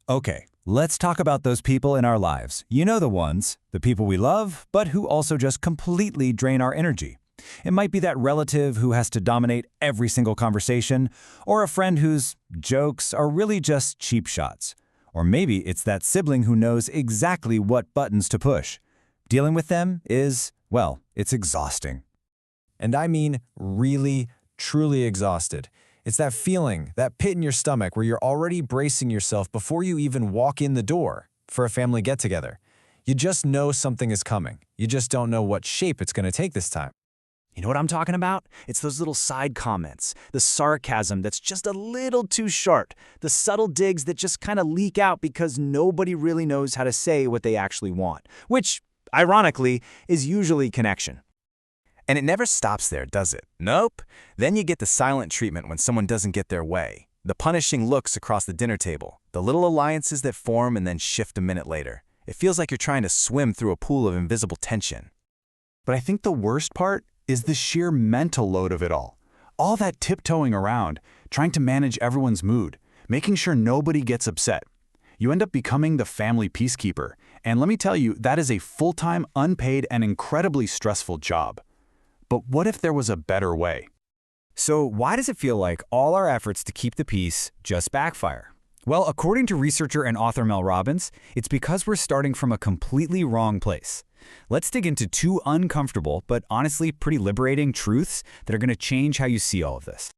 Okay, let's talk about those people in our lives. You know the ones, the people we love, but who also just completely drain our energy. It might be that relative who has to dominate every single conversation, or a friend whose jokes are really just cheap shots. Or maybe it's that sibling who knows exactly what buttons to push. Dealing with them is, well, it's exhausting. And I mean really, truly exhausted. It's that feeling, that pit in your stomach where you're already bracing yourself before you even walk in the door for a family get-together. You just know something is coming. You just don't know what shape it's going to take this time. You know what I'm talking about? It's those little side comments, the sarcasm that's just a little too sharp, the subtle digs that just kind of leak out because nobody really knows how to say what they actually want, which, ironically, is usually connection. And it never stops there, does it? Nope. Then you get the silent treatment when someone doesn't get their way, the punishing looks across the dinner table, the little alliances that form and then shift a minute later. It feels like you're trying to swim through a pool of invisible tension. But I think the worst part is the sheer mental load of it all. All that tiptoeing around, trying to manage everyone's mood, making sure nobody gets upset. You end up becoming the family peacekeeper, and let me tell you, that is a full-time, unpaid, and incredibly stressful job. But what if there was a better way? So why does it feel like all our efforts to keep the peace just backfire? Well, according to researcher and author Mel Robbins, it's because we're starting from a completely wrong place. Let's dig into two uncomfortable, but honestly pretty liberating truths that are going to change how you see all of this.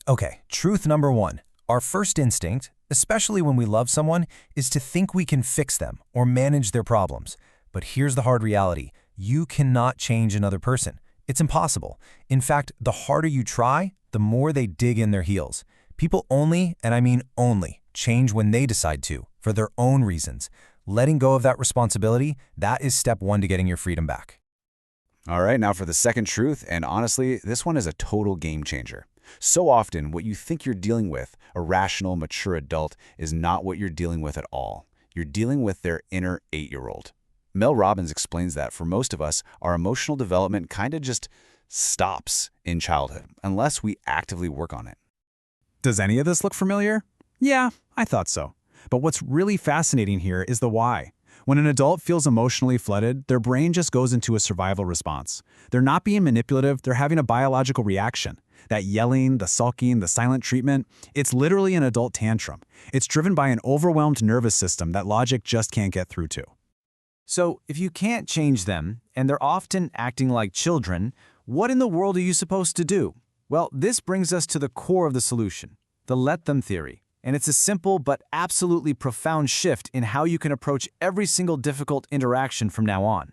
Okay, truth number one. Our first instinct, especially when we love someone, is to think we can fix them or manage their problems. But here's the hard reality. You cannot change another person. It's impossible. In fact, the harder you try, the more they dig in their heels. People only, and I mean only, change when they decide to, for their own reasons. Letting go of that responsibility, that is step one to getting your freedom back. All right, now for the second truth, and honestly, this one is a total game changer. So often, what you think you're dealing with, a rational, mature adult, is not what you're dealing with at all. You're dealing with their inner 8-year-old. Mel Robbins explains that for most of us, our emotional development kind of just stops in childhood, unless we actively work on it. Does any of this look familiar? Yeah, I thought so. But what's really fascinating here is the why. When an adult feels emotionally flooded, their brain just goes into a survival response. They're not being manipulative, they're having a biological reaction. That yelling, the sulking, the silent treatment, it's literally an adult tantrum. It's driven by an overwhelmed nervous system that logic just can't get through to. So, if you can't change them, and they're often acting like children, what in the world are you supposed to do? Well, this brings us to the core of the solution, the let them theory. And it's a simple but absolutely profound shift in how you can approach every single difficult interaction from now on.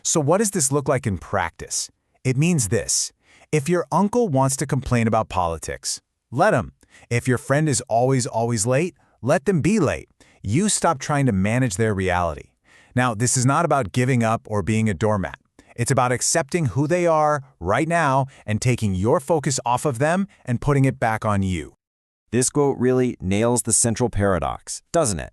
So what does this look like in practice? It means this. If your uncle wants to complain about politics, let him. If your friend is always late, let them be late. You stop trying to manage their reality. Now, this is not about giving up or being a doormat. It's about accepting who they are right now and taking your focus off of them and putting it back on you. This quote really nails the central paradox, doesn't it?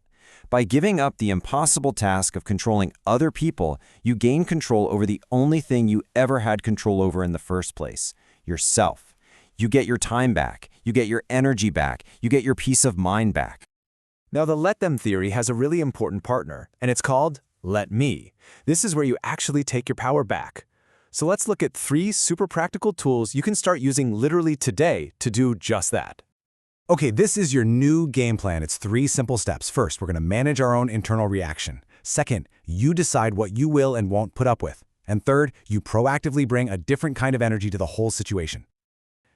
By giving up the impossible task of controlling other people, you gain control over the only thing you ever had control over in the first place, yourself. You get your time back, you get your energy back, you get your peace of mind back. Now, the let them theory has a really important partner, and it's called let me. This is where you actually take your power back. So let's look at 3 super practical tools you can start using literally today to do just that. Okay, this is your new game plan. It's 3 simple steps. First, we're going to manage our own internal reaction. Second, you decide what you will and won't put up with. And third, you proactively bring a different kind of energy to the whole situation.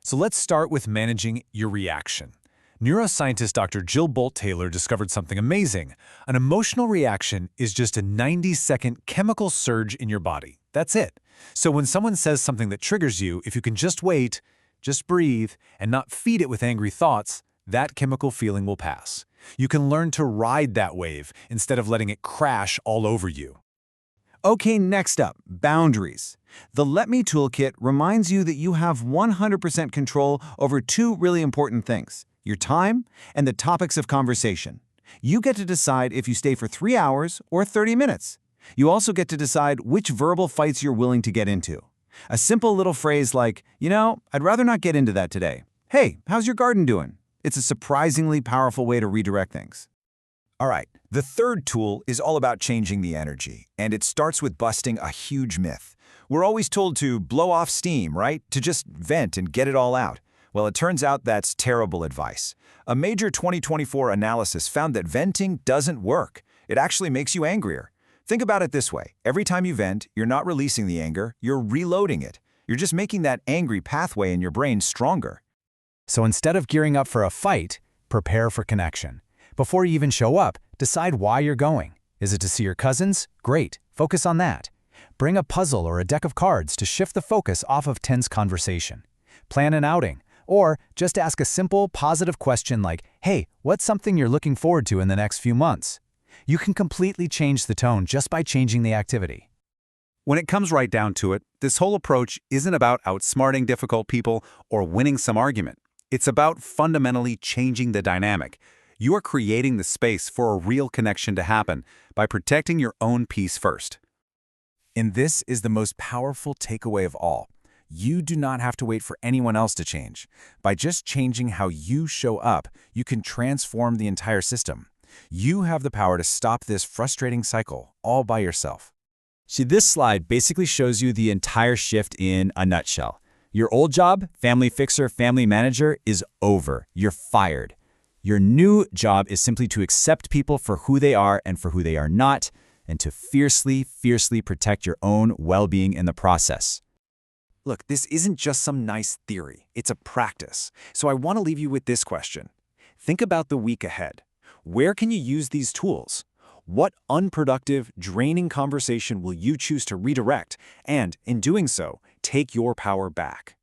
So let's start with managing your reaction. Neuroscientist Dr. Jill Bolt Taylor discovered something amazing. An emotional reaction is just a 90-second chemical surge in your body. That's it. So when someone says something that triggers you, if you can just wait, just breathe, and not feed it with angry thoughts, that chemical feeling will pass. You can learn to ride that wave instead of letting it crash all over you. Okay, next up, boundaries. The Let Me Toolkit reminds you that you have 100% control over 2 really important things: your time and the topics of conversation. You get to decide if you stay for 3 hours or 30 minutes. You also get to decide which verbal fights you're willing to get into. A simple little phrase like, I'd rather not get into that today. Hey, how's your garden doing? It's a surprisingly powerful way to redirect things. All right, the third tool is all about changing the energy, and it starts with busting a huge myth. We're always told to blow off steam, right? To just vent and get it all out. Well, it turns out that's terrible advice. A major 2024 analysis found that venting doesn't work. It actually makes you angrier. Think about it this way. Every time you vent, you're not releasing the anger, you're reloading it. You're just making that angry pathway in your brain stronger. So instead of gearing up for a fight, prepare for connection. Before you even show up, decide why you're going. Is it to see your cousins? Great, focus on that. Bring a puzzle or a deck of cards to shift the focus off of tense conversation. Plan an outing, or just ask a simple, positive question like, hey, what's something you're looking forward to in the next few months? You can completely change the tone just by changing the activity. When it comes right down to it, this whole approach isn't about outsmarting difficult people or winning some argument. It's about fundamentally changing the dynamic. You are creating the space for a real connection to happen by protecting your own peace first. And this is the most powerful takeaway of all. You do not have to wait for anyone else to change. By just changing how you show up, you can transform the entire system. You have the power to stop this frustrating cycle all by yourself. See, this slide basically shows you the entire shift in a nutshell. Your old job, family fixer, family manager, is over. You're fired. Your new job is simply to accept people for who they are and for who they are not, and to fiercely, fiercely protect your own well-being in the process. Look, this isn't just some nice theory. It's a practice. So I want to leave you with this question. Think about the week ahead. Where can you use these tools? What unproductive, draining conversation will you choose to redirect and, in doing so, take your power back?